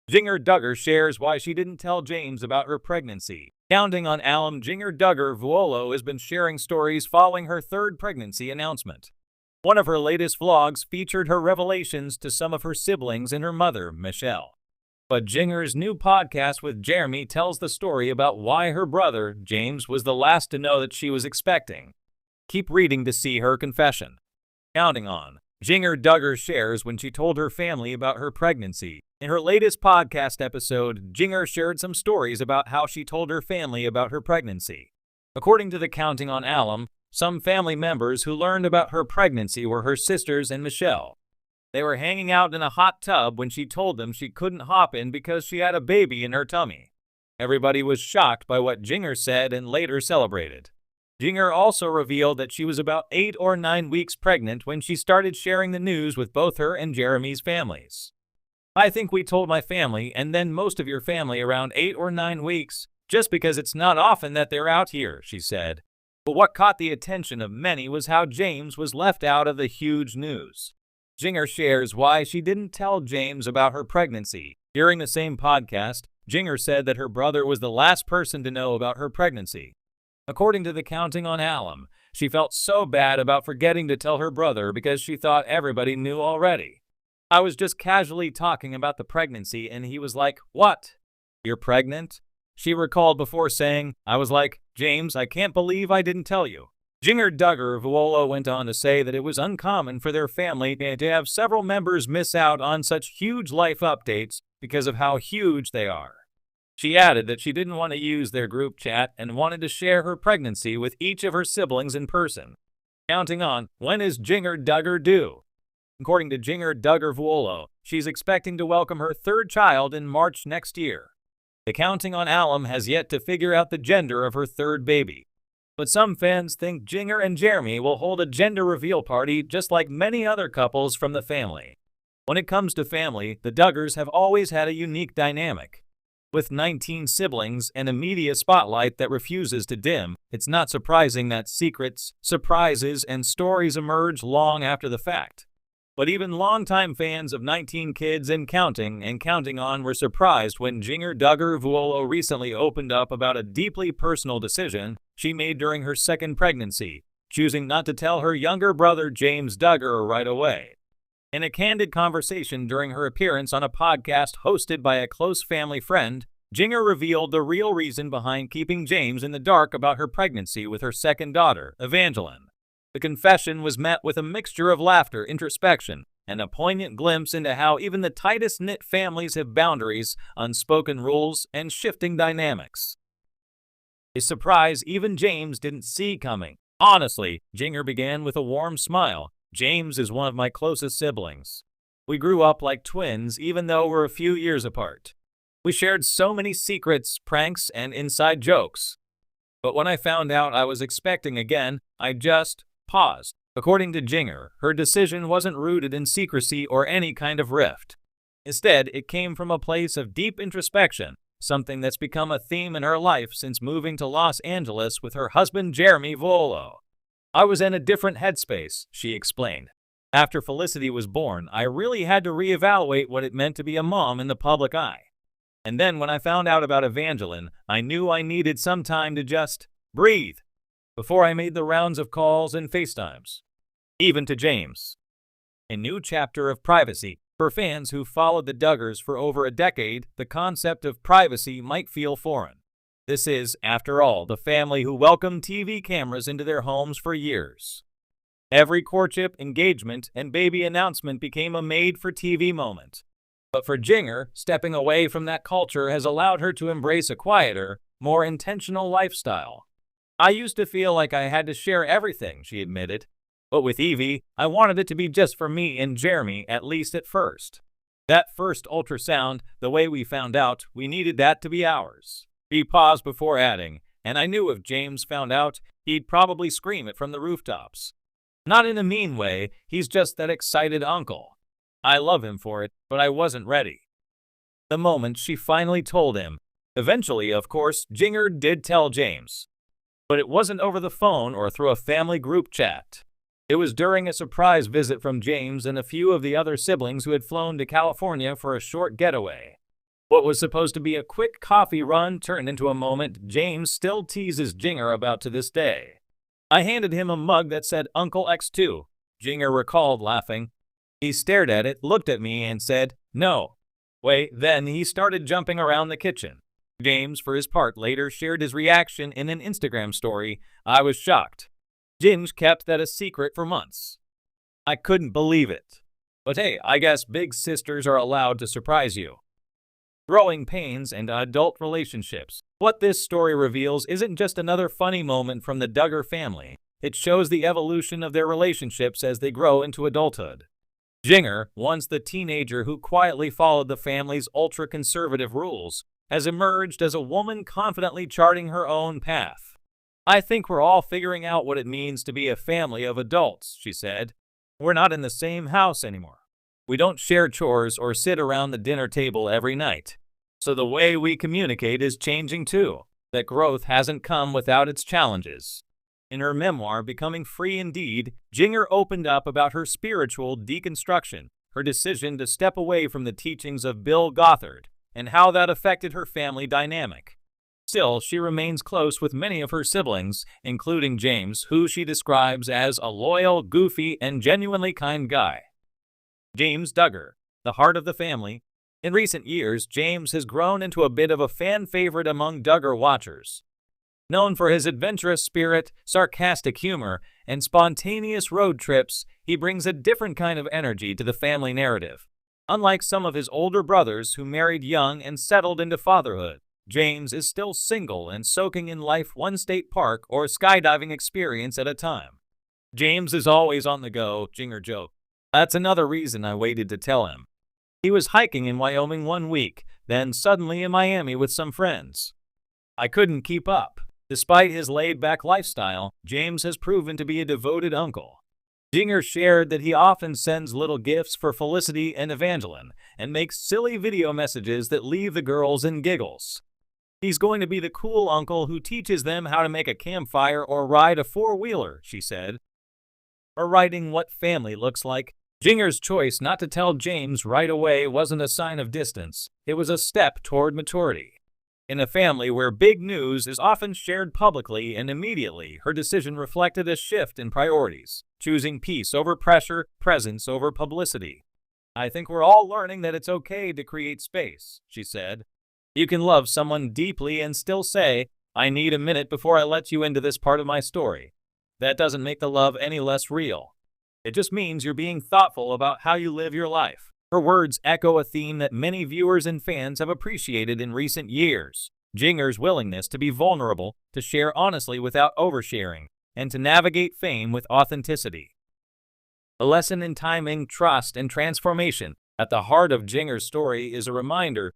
Jinger Duggar shares why she didn't tell James about her pregnancy. Counting on alum, Jinger Duggar Vuolo has been sharing stories following her third pregnancy announcement. One of her latest vlogs featured her revelations to some of her siblings and her mother, Michelle. But Jinger's new podcast with Jeremy tells the story about why her brother, James, was the last to know that she was expecting. Keep reading to see her confession. Counting on. Jinger Duggar shares when she told her family about her pregnancy. In her latest podcast episode, Jinger shared some stories about how she told her family about her pregnancy. According to the Counting on alum, some family members who learned about her pregnancy were her sisters and Michelle. They were hanging out in a hot tub when she told them she couldn't hop in because she had a baby in her tummy. Everybody was shocked by what Jinger said and later celebrated. Jinger also revealed that she was about 8 or 9 weeks pregnant when she started sharing the news with both her and Jeremy's families. I think we told my family and then most of your family around 8 or 9 weeks, just because it's not often that they're out here, she said. But what caught the attention of many was how James was left out of the huge news. Jinger shares why she didn't tell James about her pregnancy. During the same podcast, Jinger said that her brother was the last person to know about her pregnancy. According to the Counting on alum, she felt so bad about forgetting to tell her brother because she thought everybody knew already. I was just casually talking about the pregnancy and he was like, "What? You're pregnant?" She recalled before saying, "I was like, James, I can't believe I didn't tell you." Jinger Duggar Vuolo went on to say that it was uncommon for their family to have several members miss out on such huge life updates because of how huge they are. She added that she didn't want to use their group chat and wanted to share her pregnancy with each of her siblings in person. Counting on, when is Jinger Duggar due? According to Jinger Duggar Vuolo, she's expecting to welcome her third child in March next year. The Counting on alum has yet to figure out the gender of her third baby. But some fans think Jinger and Jeremy will hold a gender reveal party just like many other couples from the family. When it comes to family, the Duggars have always had a unique dynamic. With 19 siblings and a media spotlight that refuses to dim, it's not surprising that secrets, surprises, and stories emerge long after the fact. But even longtime fans of 19 Kids and Counting On were surprised when Jinger Duggar Vuolo recently opened up about a deeply personal decision she made during her second pregnancy, choosing not to tell her younger brother James Duggar right away. In a candid conversation during her appearance on a podcast hosted by a close family friend, Jinger revealed the real reason behind keeping James in the dark about her pregnancy with her second daughter, Evangeline. The confession was met with a mixture of laughter, introspection, and a poignant glimpse into how even the tightest-knit families have boundaries, unspoken rules, and shifting dynamics. A surprise even James didn't see coming. Honestly, Jinger began with a warm smile. James is one of my closest siblings. We grew up like twins even though we're a few years apart. We shared so many secrets, pranks, and inside jokes. But when I found out I was expecting again, I just paused. According to Jinger, her decision wasn't rooted in secrecy or any kind of rift. Instead, it came from a place of deep introspection, something that's become a theme in her life since moving to Los Angeles with her husband Jeremy Vuolo. I was in a different headspace, she explained. After Felicity was born, I really had to reevaluate what it meant to be a mom in the public eye. And then when I found out about Evangeline, I knew I needed some time to just breathe before I made the rounds of calls and FaceTimes. Even to James. A new chapter of privacy. For fans who followed the Duggars for over a decade, the concept of privacy might feel foreign. This is, after all, the family who welcomed TV cameras into their homes for years. Every courtship, engagement, and baby announcement became a made-for-TV moment. But for Jinger, stepping away from that culture has allowed her to embrace a quieter, more intentional lifestyle. I used to feel like I had to share everything, she admitted. But with Evie, I wanted it to be just for me and Jeremy, at least at first. That first ultrasound, the way we found out, we needed that to be ours. He paused before adding, and I knew if James found out, he'd probably scream it from the rooftops. Not in a mean way, he's just that excited uncle. I love him for it, but I wasn't ready. The moment she finally told him. Eventually, of course, Jinger did tell James. But it wasn't over the phone or through a family group chat. It was during a surprise visit from James and a few of the other siblings who had flown to California for a short getaway. What was supposed to be a quick coffee run turned into a moment James still teases Jinger about to this day. I handed him a mug that said Uncle X2, Jinger recalled, laughing. He stared at it, looked at me, and said, "No." Wait, then he started jumping around the kitchen. James, for his part, later shared his reaction in an Instagram story. I was shocked. James kept that a secret for months. I couldn't believe it. But hey, I guess big sisters are allowed to surprise you. Growing pains and adult relationships. What this story reveals isn't just another funny moment from the Duggar family. It shows the evolution of their relationships as they grow into adulthood. Jinger, once the teenager who quietly followed the family's ultra-conservative rules, has emerged as a woman confidently charting her own path. I think we're all figuring out what it means to be a family of adults, she said. We're not in the same house anymore. We don't share chores or sit around the dinner table every night. So the way we communicate is changing too. That growth hasn't come without its challenges. In her memoir, Becoming Free Indeed, Jinger opened up about her spiritual deconstruction, her decision to step away from the teachings of Bill Gothard, and how that affected her family dynamic. Still, she remains close with many of her siblings, including James, who she describes as a loyal, goofy, and genuinely kind guy. James Duggar, the heart of the family. In recent years, James has grown into a bit of a fan favorite among Duggar watchers. Known for his adventurous spirit, sarcastic humor, and spontaneous road trips, he brings a different kind of energy to the family narrative. Unlike some of his older brothers who married young and settled into fatherhood, James is still single and soaking in life one state park or skydiving experience at a time. James is always on the go, Jinger joked. That's another reason I waited to tell him. He was hiking in Wyoming one week, then suddenly in Miami with some friends. I couldn't keep up. Despite his laid-back lifestyle, James has proven to be a devoted uncle. Jinger shared that he often sends little gifts for Felicity and Evangeline and makes silly video messages that leave the girls in giggles. He's going to be the cool uncle who teaches them how to make a campfire or ride a four-wheeler, she said. Or writing what family looks like. Jinger's choice not to tell James right away wasn't a sign of distance. It was a step toward maturity. In a family where big news is often shared publicly and immediately, her decision reflected a shift in priorities, choosing peace over pressure, presence over publicity. I think we're all learning that it's okay to create space, she said. You can love someone deeply and still say, I need a minute before I let you into this part of my story. That doesn't make the love any less real. It just means you're being thoughtful about how you live your life. Her words echo a theme that many viewers and fans have appreciated in recent years. Jinger's willingness to be vulnerable, to share honestly without oversharing, and to navigate fame with authenticity. A lesson in timing, trust, and transformation. At the heart of Jinger's story is a reminder